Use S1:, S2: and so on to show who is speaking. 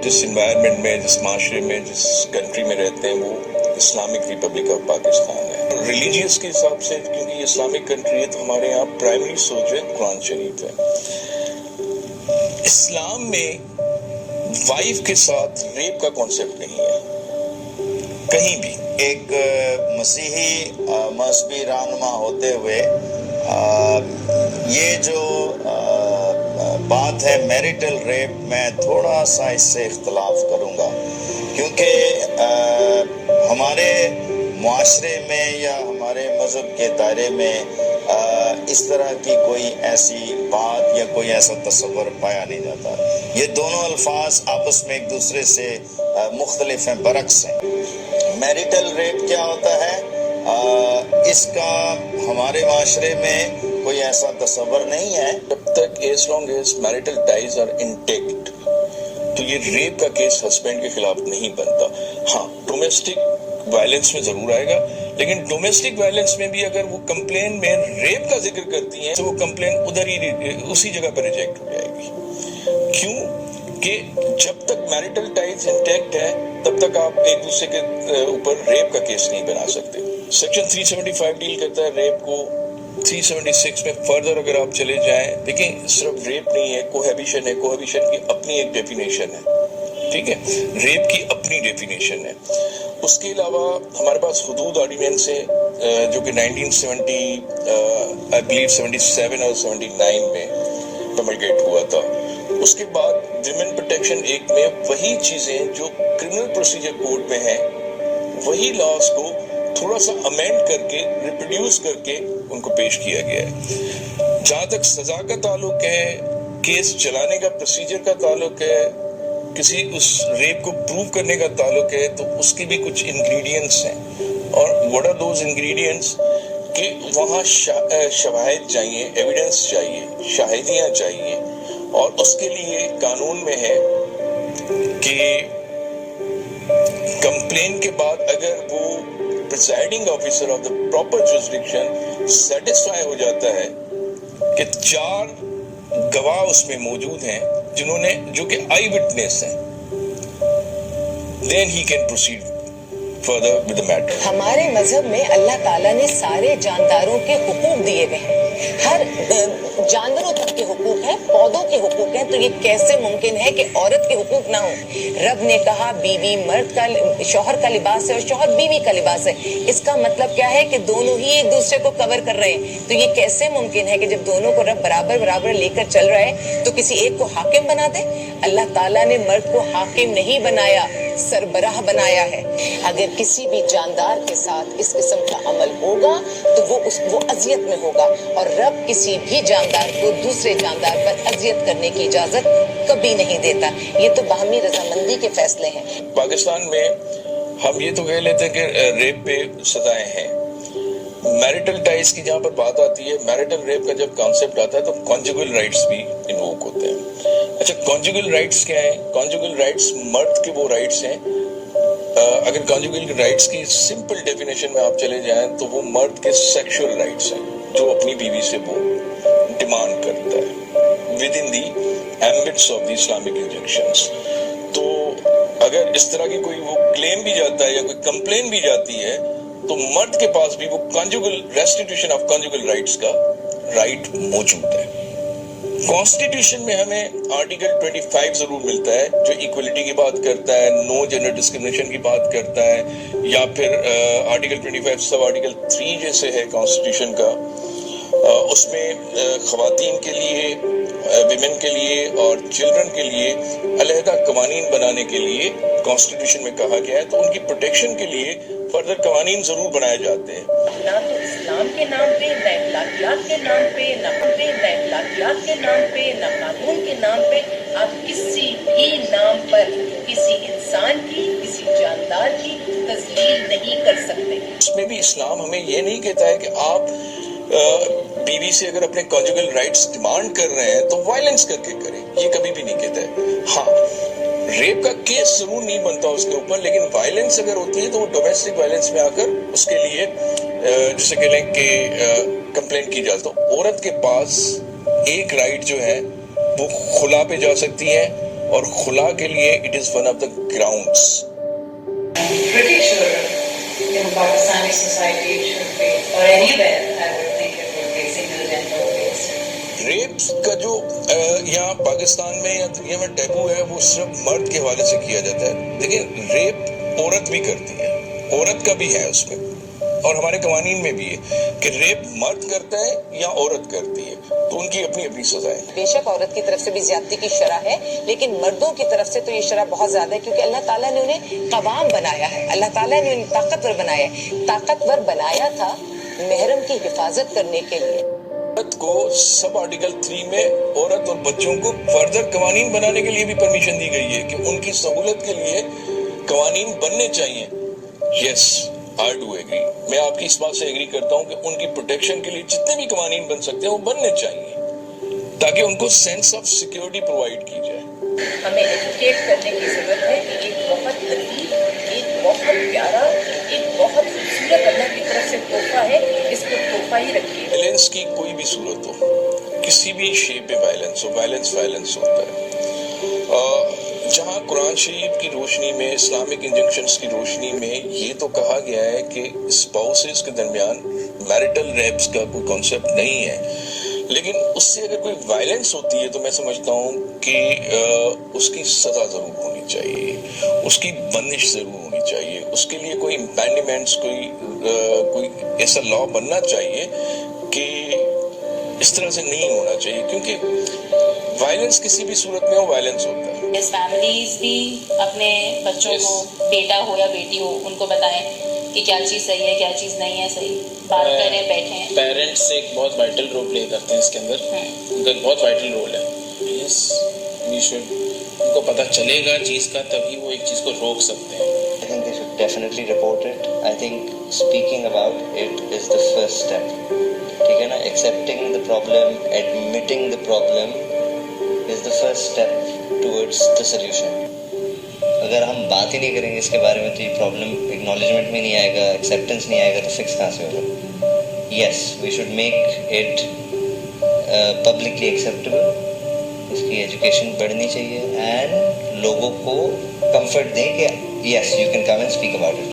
S1: जिस इन्वायरमेंट में, जिस माशरे में, जिस कंट्री में रहते हैं, वो इस्लामिक रिपब्लिक ऑफ पाकिस्तान है। रिलीजियस के हिसाब से, क्योंकि इस्लामिक कंट्री है, तो हमारे यहाँ प्राइमरी सोच है कुरान शरीफ है। इस्लाम में वाइफ के साथ रेप का कॉन्सेप्ट नहीं है कहीं भी।
S2: एक मसीही मजहबी रहनुमा होते हुए ये जो बात है मैरिटल रेप, मैं थोड़ा सा इससे इख्तलाफ करूँगा, क्योंकि हमारे मुआशरे में या हमारे मज़हब के दायरे में इस तरह की कोई ऐसी बात या कोई ऐसा तस्वर पाया नहीं जाता। ये दोनों अल्फाज आपस में एक दूसरे से मुख्तलिफ हैं, बरक्स हैं। मैरिटल रेप क्या होता है, इसका हमारे माशरे में कोई ऐसा तस्वर नहीं है।
S1: जब तक as long as marital ties are intact, तो ये रेप का केस हस्बैंड के खिलाफ नहीं बनता। हाँ, डोमेस्टिक वायलेंस में जरूर आएगा, लेकिन डोमेस्टिक वायलेंस में भी अगर वो कंप्लेन में रेप का जिक्र करती हैं, तो वो कंप्लेन उधर ही उसी जगह पर रिजेक्ट हो जाएगी। क्यों कि जब तक मैरिटल टाइज इंटैक्ट है, तब तक आप एक दूसरे के ऊपर रेप का केस नहीं बना सकते। सेक्शन 375 डील करता है रेप को। 376 में फर्दर अगर आप चले जाएं, देखिए सिर्फ रेप नहीं है, कोहैबिशन है। कोहैबिशन की अपनी एक डेफिनेशन है, ठीक है, रेप की अपनी डेफिनेशन है। उसके अलावा हमारे पास हुदूद ऑर्डिनेंस है, जो कि 1970 आई बिलीव 77 और 79 में प्रमलगेट हुआ था। उसके बाद विमेन प्रोटेक्शन एक्ट में वही चीजें जो क्रिमिनल प्रोसीजर कोड में है, वही लॉज को थोड़ा सा अमेंड करके, रिप्रोड्यूस करके उनको पेश किया गया है। जहां तक सजा का ताल्लुक है, केस चलाने का प्रोसीजर का ताल्लुक है, किसी उस रेप को प्रूव करने का ताल्लुक है, तो उसके भी कुछ इंग्रेडिएंट्स हैं। और व्हाट आर दोज इंग्रेडिएंट्स कि वहाँ शवाहिद चाहिए, एविडेंस चाहिए, शाहिदियाँ चाहिए। और उसके लिए कानून में है कि कंप्लेन के बाद अगर वो presiding officer of the proper jurisdiction satisfy हो जाता है कि 4 गवाह उसमें मौजूद हैं जो कि आई विटनेस हैं, then he can proceed further with the matter.
S3: हमारे मजहब में अल्लाह ताला ने सारे जानदारों के हुकूक दिए हुए हैं, हर जानवरों तक के हुकूक हैं, पौधों के हुकूक हैं। तो ये कैसे मुमकिन है कि औरत के हुकूक ना हो? रब ने कहा बीवी मर्द का, शौहर का लिबास है और शौहर बीवी का लिबास है। इसका मतलब क्या है कि दोनों ही एक दूसरे को कवर कर रहे हैं। तो ये कैसे मुमकिन है कि जब दोनों को रब बराबर बराबर लेकर चल रहा है, तो किसी एक को हाकिम बना दे? अल्लाह ताला ने मर्द को हाकिम नहीं बनाया, सरबराह बनाया है। अगर किसी भी जानदार के साथ इस किस्म का अमल होगा, तो वो अजियत में होगा, और रब किसी भी जानदार को दूसरे जानदार पर अजियत करने की इजाजत कभी नहीं देता। ये तो बाहमी रजामंदी के फैसले हैं।
S1: पाकिस्तान में हम ये तो कह लेते हैं कि रेप पे सजाएं हैं। मैरिटल टाइज की जहाँ पर बात आती है, मैरिटल रेप का जब कॉन्सेप्ट आता है, तो कॉन्जुगल राइट्स भी इन्वोक होते हैं। अच्छा, कॉन्जुगल राइट्स क्या है? कॉन्जुगल राइट्स मर्द के वो राइट्स हैं, अगर कॉन्जुगल राइट्स की सिंपल डेफिनेशन में आप चले जाएं, तो वो मर्द के सेक्सुअल राइट्स हैं, जो अपनी बीवी से वो डिमांड करता है within the ambits of the Islamic injunctions. तो अगर इस तरह की कोई वो क्लेम भी जाता है या कोई कंप्लेन भी जाती है, तो मर्द के पास भी वो conjugal restitution of conjugal rights का राइट मौजूद है। कॉन्स्टिट्यूशन में हमें आर्टिकल 25 जरूर मिलता है, जो इक्वलिटी की बात करता है, नो जेंडर डिस्क्रिमिनेशन की बात करता है, या फिर आर्टिकल 25 सब आर्टिकल 3 जैसे है कॉन्स्टिट्यूशन का, उसमें खवातीन के लिए, विमेन के लिए और चिल्ड्रन के लिए अलहदा कवानीन बनाने के लिए कॉन्स्टिट्यूशन में कहा गया है। तो उनकी प्रोटेक्शन के लिए फर्दर कवानीन जरूर बनाए जाते हैं।
S4: ना तो इस्लाम के नाम पे, ना इखलाकियात के नाम पे, ना इखलाकियात के नाम पे, ना कानून के नाम पे, आप किसी भी नाम पर किसी इंसान की, किसी जानदार की तजलील नहीं कर सकते।
S1: इसमें भी इस्लाम हमें ये नहीं कहता है कि आप बीवी से अगर अपने कॉन्जुगल राइट्स डिमांड कर रहे हैं तो वायलेंस करके करें, ये कभी भी नहीं कहता है। हाँ, रेप का केस जरूर नहीं बनता उसके ऊपर, लेकिन वायलेंस अगर होती है तो वो डोमेस्टिक वायलेंस में आकर उसके लिए जिसे कह लें कि कंप्लेंट की जाए। तो औरत के पास एक राइट जो है वो खुला पे जा सकती है اور خلا کے لیے it is one of the grounds.
S5: Pretty sure in Pakistani society it should be, or anywhere I would think it would be single gender based.
S1: Rape کا جو یہاں پاکستان میں یا دنیا میں ٹیبو ہے وہ صرف مرد کے حوالے سے کیا جاتا ہے، لیکن ریپ عورت بھی کرتی ہے، عورت کا بھی ہے اس میں، اور ہمارے قوانین میں بھی ہے کہ ریپ مرد کرتا ہے یا عورت کرتی ہے، تو ان کی اپنی اپنی سزائیں.
S3: بے شک عورت کی طرف سے بھی زیادتی کی شرح ہے، لیکن مردوں کی طرف سے تو یہ شرح بہت زیادہ ہے، کیونکہ اللہ تعالیٰ نے انہیں قوام بنایا ہے، اللہ تعالیٰ نے انہیں طاقتور بنایا ہے. طاقتور بنایا تھا محرم کی حفاظت کرنے کے لیے.
S1: عورت کو سب آرٹیکل 3 میں عورت اور بچوں کو فردر قوانین بنانے کے لیے بھی پرمیشن دی گئی ہے کہ ان کی سہولت کے لیے قوانین بننے چاہیے. یس آئی ڈو ایگری، میں آپ کی اس بات سے ایگری کرتا ہوں کہ ان کی پروٹیکشن کے لیے جتنے بھی قوانین بن سکتے ہیں وہ بننے چاہیے تاکہ ان کو سینس آف سیکیورٹی پرووائڈ کی جائے.
S4: ہمیں ایجوکیٹ کرنے کی ضرورت ہے کہ ایک بہت لطیف، ایک بہت پیارا، ایک بہت خوبصورت اللہ کی طرف سے تحفہ ہے، اس کو تحفہ ہی رکھیے.
S1: وائلنس کی کوئی بھی صورت ہو، کسی بھی شیپ پہ وائلنس ہو، وائلنس ہوتا ہے. جہاں قرآن شریف کی روشنی میں، اسلامک انجنکشنز کی روشنی میں یہ تو کہا گیا ہے کہ اسپاؤسز کے درمیان میرٹل ریپس کا کوئی کانسیپٹ نہیں ہے، لیکن اس سے اگر کوئی وائلنس ہوتی ہے تو میں سمجھتا ہوں کہ اس کی سزا ضرور ہونی چاہیے، اس کی بندش ضرور ہونی چاہیے، اس کے لیے کوئی امپینڈمنٹس، کوئی ایسا لا بننا چاہیے کہ اس طرح سے نہیں ہونا چاہیے، کیونکہ وائلنس کسی بھی صورت میں ہو وائلنس ہوتا ہے.
S6: اس فیملیز بھی اپنے بچوں کو، بیٹا ہو یا بیٹی ہو، ان کو بتائیں کہ کیا چیز صحیح ہے، کیا چیز نہیں ہے صحیح، بات کریں، بیٹھیں.
S7: پیرنٹس ایک بہت وائٹل رول پلے کرتے ہیں اس کے اندر، ان کا ایک بہت وائٹل رول ہے. یس وی شوڈ، ان کو پتہ چلے گا چیز کا تبھی وہ ایک چیز کو روک سکتے ہیں.
S8: I think they should definitely report it. I think speaking about it is the first step. ٹھیک ہے نا، accepting the problem, admitting the problem is the first step towards the solution. اگر ہم بات ہی نہیں کریں گے اس کے بارے میں تو یہ پرابلم اکنالجمنٹ میں نہیں آئے گا، ایکسیپٹنس نہیں آئے گا، تو فکس کہاں سے ہوگا. Yes we should make it publicly acceptable. اس کی ایجوکیشن بڑھنی چاہیے اینڈ لوگوں کو کمفرٹ دیں کہ yes you can come and speak about it.